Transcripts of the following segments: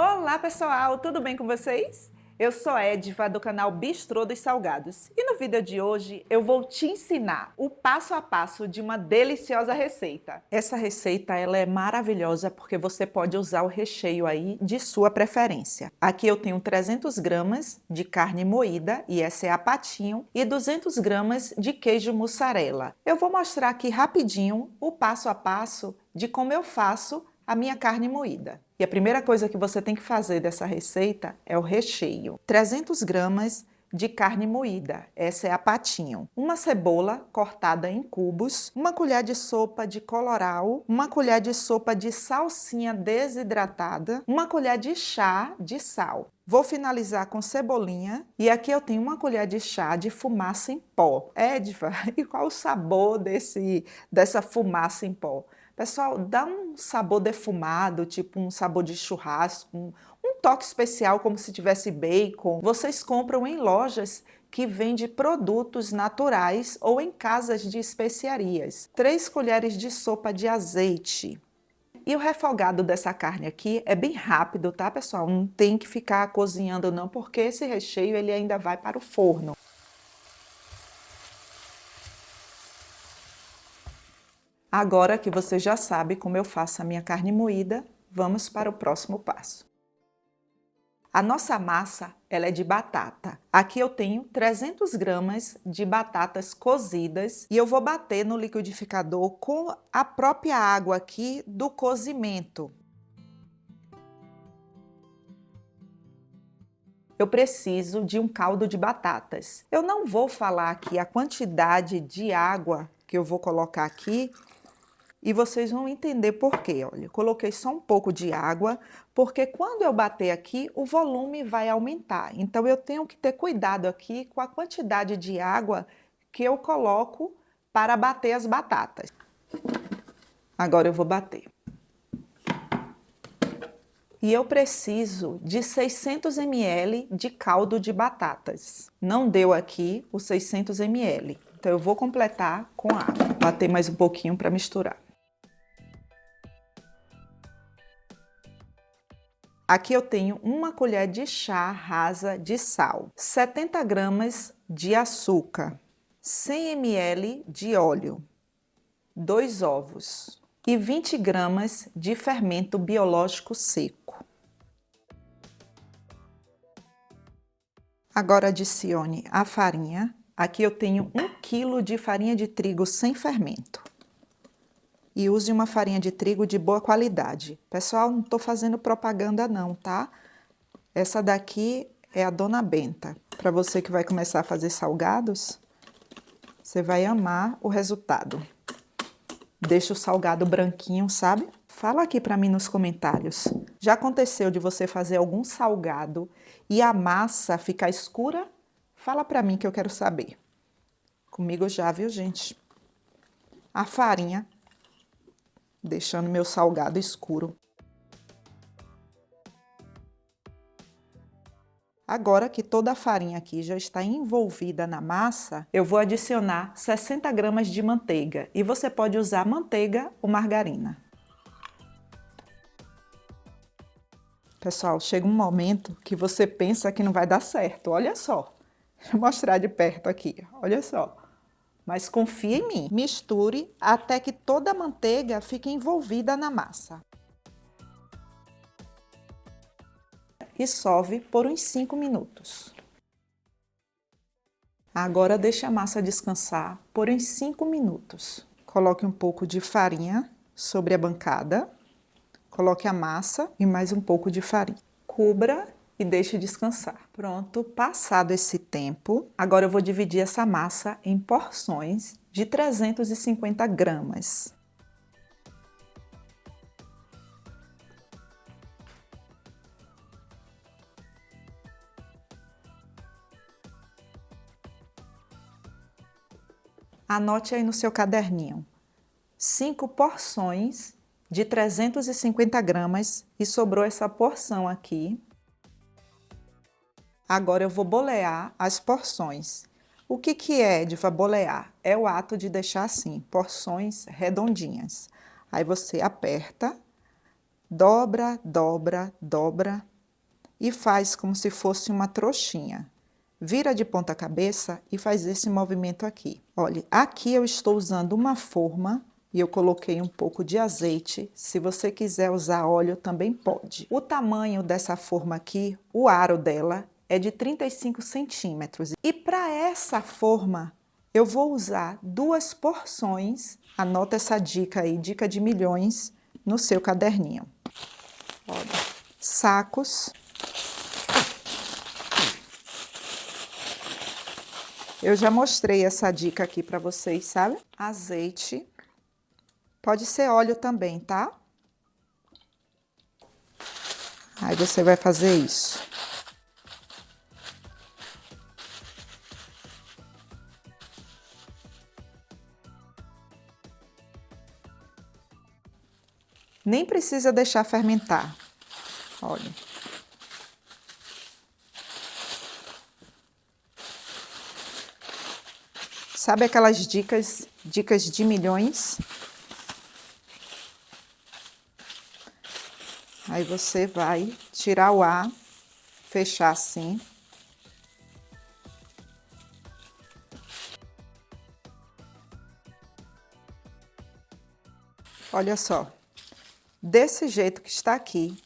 Olá pessoal, tudo bem com vocês? Eu sou Edva do canal Bistrô dos Salgados e no vídeo de hoje eu vou te ensinar o passo a passo de uma deliciosa receita. Essa receita ela é maravilhosa porque você pode usar o recheio aí de sua preferência. Aqui eu tenho 300 gramas de carne moída e essa é a patinho e 200 gramas de queijo mussarela. Eu vou mostrar aqui rapidinho o passo a passo de como eu faço a minha carne moída. E a primeira coisa que você tem que fazer dessa receita é o recheio. 300 gramas de carne moída, essa é a patinho. Uma cebola cortada em cubos, uma colher de sopa de colorau, uma colher de sopa de salsinha desidratada, uma colher de chá de sal. Vou finalizar com cebolinha e aqui eu tenho uma colher de chá de fumaça em pó. Edva, e qual o sabor dessa fumaça em pó? Pessoal, dá um sabor defumado, tipo um sabor de churrasco, um toque especial como se tivesse bacon. Vocês compram em lojas que vendem produtos naturais ou em casas de especiarias. 3 colheres de sopa de azeite. E o refogado dessa carne aqui é bem rápido, tá, pessoal? Não tem que ficar cozinhando não, porque esse recheio ele ainda vai para o forno. Agora que você já sabe como eu faço a minha carne moída, vamos para o próximo passo. A nossa massa ela é de batata. Aqui eu tenho 300 gramas de batatas cozidas e eu vou bater no liquidificador com a própria água aqui do cozimento. Eu preciso de um caldo de batatas. Eu não vou falar aqui a quantidade de água que eu vou colocar aqui, e vocês vão entender por quê. Olha, eu coloquei só um pouco de água, porque quando eu bater aqui, o volume vai aumentar. Então, eu tenho que ter cuidado aqui com a quantidade de água que eu coloco para bater as batatas. Agora eu vou bater. E eu preciso de 600 ml de caldo de batatas. Não deu aqui os 600 ml, então eu vou completar com água. Bater mais um pouquinho para misturar. Aqui eu tenho uma colher de chá rasa de sal, 70 gramas de açúcar, 100 ml de óleo, 2 ovos e 20 gramas de fermento biológico seco. Agora adicione a farinha. Aqui eu tenho 1 kg de farinha de trigo sem fermento. E use uma farinha de trigo de boa qualidade. Pessoal, não estou fazendo propaganda não, tá? Essa daqui é a Dona Benta. Para você que vai começar a fazer salgados, você vai amar o resultado. Deixa o salgado branquinho, sabe? Fala aqui para mim nos comentários. Já aconteceu de você fazer algum salgado e a massa ficar escura? Fala para mim que eu quero saber. Comigo já, viu, gente? A farinha deixando meu salgado escuro. Agora que toda a farinha aqui já está envolvida na massa, eu vou adicionar 60 gramas de manteiga. E você pode usar manteiga ou margarina. Pessoal, chega um momento que você pensa que não vai dar certo. Olha só. Deixa eu mostrar de perto aqui. Olha só. Mas confia em mim. Misture até que toda a manteiga fique envolvida na massa. E sove por uns 5 minutos. Agora deixe a massa descansar por uns 5 minutos. Coloque um pouco de farinha sobre a bancada. Coloque a massa e mais um pouco de farinha. Cubra e deixe descansar. Pronto, passado esse tempo, agora eu vou dividir essa massa em porções de 350 gramas. Anote aí no seu caderninho. 5 porções de 350 gramas e sobrou essa porção aqui. Agora eu vou bolear as porções. O que é de bolear? É o ato de deixar assim, porções redondinhas. Aí você aperta dobra, dobra, dobra e faz como se fosse uma trouxinha. Vira de ponta cabeça e faz esse movimento aqui. Olha, aqui eu estou usando uma forma e eu coloquei um pouco de azeite. Se você quiser usar óleo, também pode. O tamanho dessa forma aqui, o aro dela, é de 35 centímetros. E para essa forma, eu vou usar 2 porções. Anota essa dica aí, dica de milhões, no seu caderninho. Olha, sacos. Eu já mostrei essa dica aqui para vocês, sabe? Azeite. Pode ser óleo também, tá? Aí você vai fazer isso. Nem precisa deixar fermentar. Olha. Sabe aquelas dicas de milhões? Aí você vai tirar o ar, fechar assim. Olha só, desse jeito que está aqui,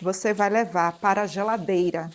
você vai levar para a geladeira.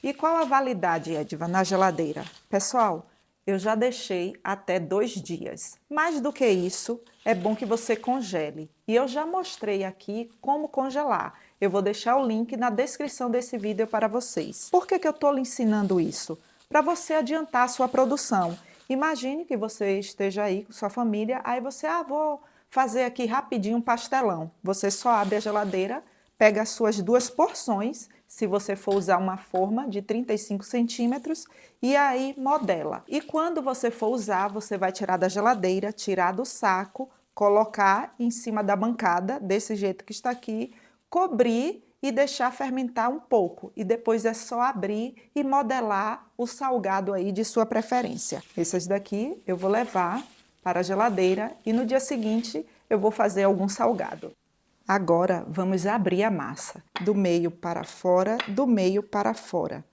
E qual a validade, Ediva, na geladeira? Pessoal, eu já deixei até 2 dias. Mais do que isso, é bom que você congele. E eu já mostrei aqui como congelar. Eu vou deixar o link na descrição desse vídeo para vocês. Por que eu estou lhe ensinando isso? Para você adiantar a sua produção. Imagine que você esteja aí com sua família, aí você, vou fazer aqui rapidinho um pastelão. Você só abre a geladeira, pega as suas 2 porções, se você for usar uma forma de 35 centímetros, e aí modela. E quando você for usar, você vai tirar da geladeira, tirar do saco, colocar em cima da bancada, desse jeito que está aqui, cobrir e deixar fermentar um pouco. E depois é só abrir e modelar o salgado aí de sua preferência. Esses daqui eu vou levar para a geladeira e no dia seguinte eu vou fazer algum salgado. Agora vamos abrir a massa, do meio para fora, do meio para fora.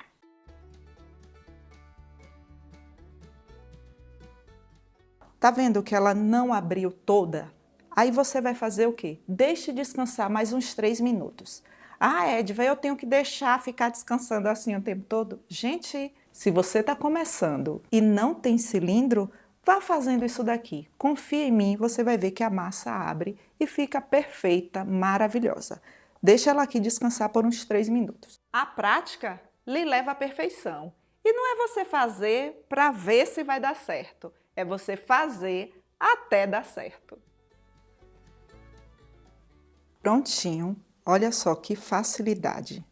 Tá vendo que ela não abriu toda? Aí você vai fazer o quê? Deixe descansar mais uns 3 minutos. Ediva, eu tenho que deixar ficar descansando assim o tempo todo? Gente, se você está começando e não tem cilindro, vá fazendo isso daqui. Confia em mim, você vai ver que a massa abre e fica perfeita, maravilhosa. Deixa ela aqui descansar por uns 3 minutos. A prática lhe leva à perfeição. E não é você fazer para ver se vai dar certo. É você fazer até dar certo. Prontinho. Olha só que facilidade.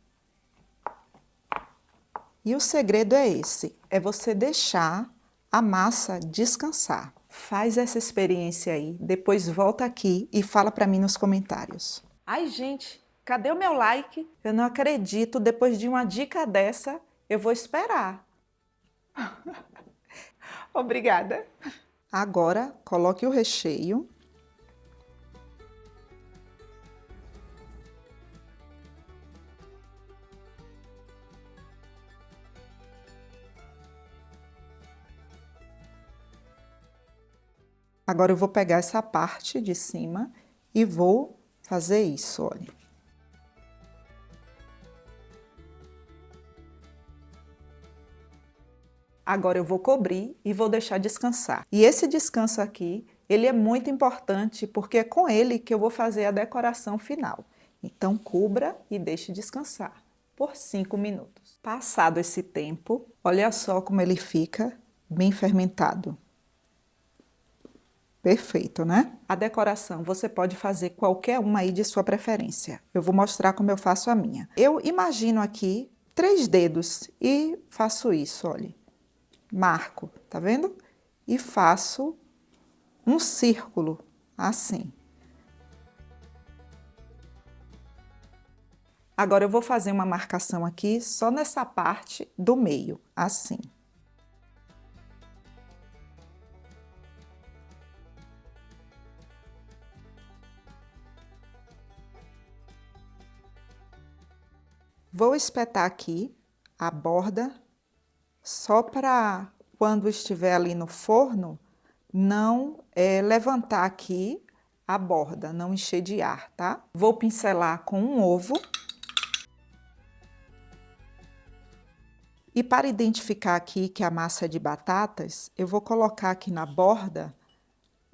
E o segredo é esse, é você deixar a massa descansar. Faz essa experiência aí, depois volta aqui e fala para mim nos comentários. Ai, gente, cadê o meu like? Eu não acredito, depois de uma dica dessa, eu vou esperar. Obrigada. Agora, coloque o recheio. Agora eu vou pegar essa parte de cima e vou fazer isso, olha. Agora eu vou cobrir e vou deixar descansar. E esse descanso aqui, ele é muito importante porque é com ele que eu vou fazer a decoração final. Então cubra e deixe descansar por 5 minutos. Passado esse tempo, olha só como ele fica bem fermentado. Perfeito, né? A decoração você pode fazer qualquer uma aí de sua preferência. Eu vou mostrar como eu faço a minha. Eu imagino aqui 3 dedos e faço isso, olha. Marco, tá vendo? E faço um círculo, assim. Agora eu vou fazer uma marcação aqui só nessa parte do meio, assim. Vou espetar aqui a borda, só para quando estiver ali no forno, não levantar aqui a borda, não encher de ar, tá? Vou pincelar com um ovo. E para identificar aqui que a massa é de batatas, eu vou colocar aqui na borda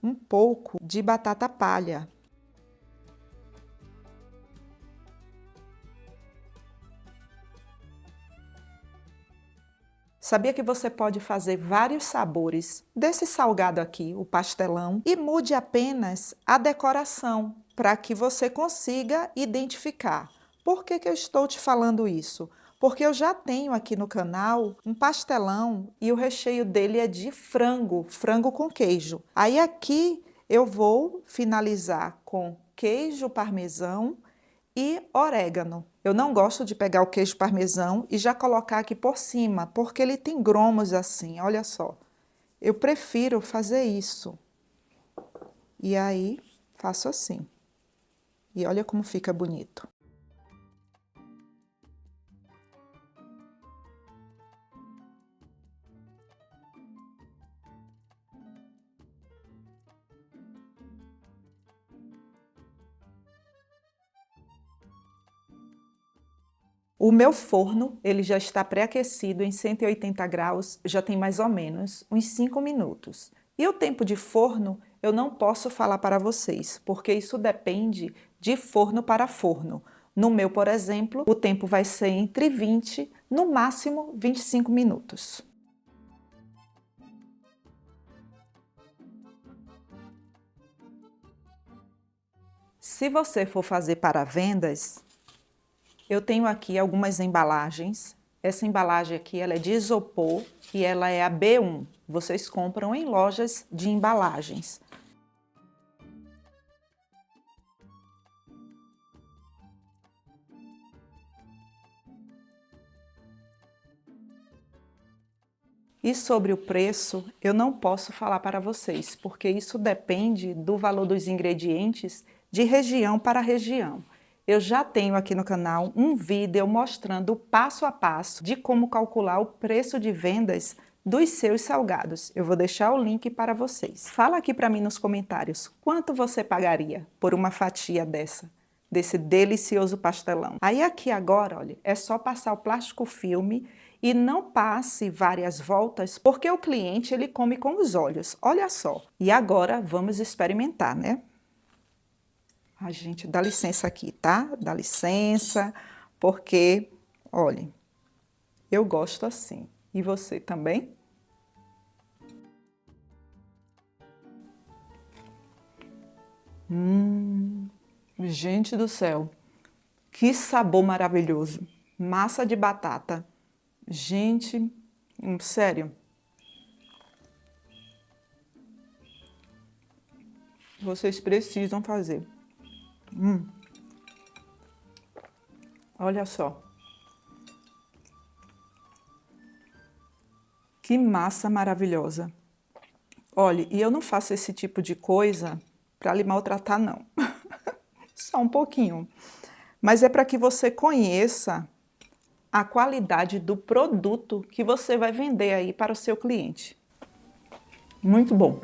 um pouco de batata palha. Sabia que você pode fazer vários sabores desse salgado aqui, o pastelão, e mude apenas a decoração para que você consiga identificar. Por que eu estou te falando isso? Porque eu já tenho aqui no canal um pastelão e o recheio dele é de frango, frango com queijo. Aí aqui eu vou finalizar com queijo parmesão e orégano. Eu não gosto de pegar o queijo parmesão e já colocar aqui por cima, porque ele tem gromos assim, olha só. Eu prefiro fazer isso. E aí, faço assim. E olha como fica bonito. O meu forno, ele já está pré-aquecido em 180 graus, já tem mais ou menos uns 5 minutos. E o tempo de forno, eu não posso falar para vocês, porque isso depende de forno para forno. No meu, por exemplo, o tempo vai ser entre 20, no máximo 25 minutos. Se você for fazer para vendas, eu tenho aqui algumas embalagens. Essa embalagem aqui ela é de isopor e ela é a B1. Vocês compram em lojas de embalagens. E sobre o preço, eu não posso falar para vocês, porque isso depende do valor dos ingredientes de região para região. Eu já tenho aqui no canal um vídeo mostrando passo a passo de como calcular o preço de vendas dos seus salgados. Eu vou deixar o link para vocês. Fala aqui para mim nos comentários quanto você pagaria por uma fatia desse delicioso pastelão. Aí aqui agora, olha, é só passar o plástico filme e não passe várias voltas, porque o cliente ele come com os olhos. Olha só. E agora vamos experimentar, né? Ai, gente, dá licença aqui, tá? Dá licença, porque, olhem, eu gosto assim. E você também? Gente do céu, que sabor maravilhoso. Massa de batata. Gente, sério. Vocês precisam fazer. Olha só. Que massa maravilhosa. Olha, e eu não faço esse tipo de coisa para lhe maltratar, não. Só um pouquinho. Mas é para que você conheça a qualidade do produto que você vai vender aí para o seu cliente. Muito bom.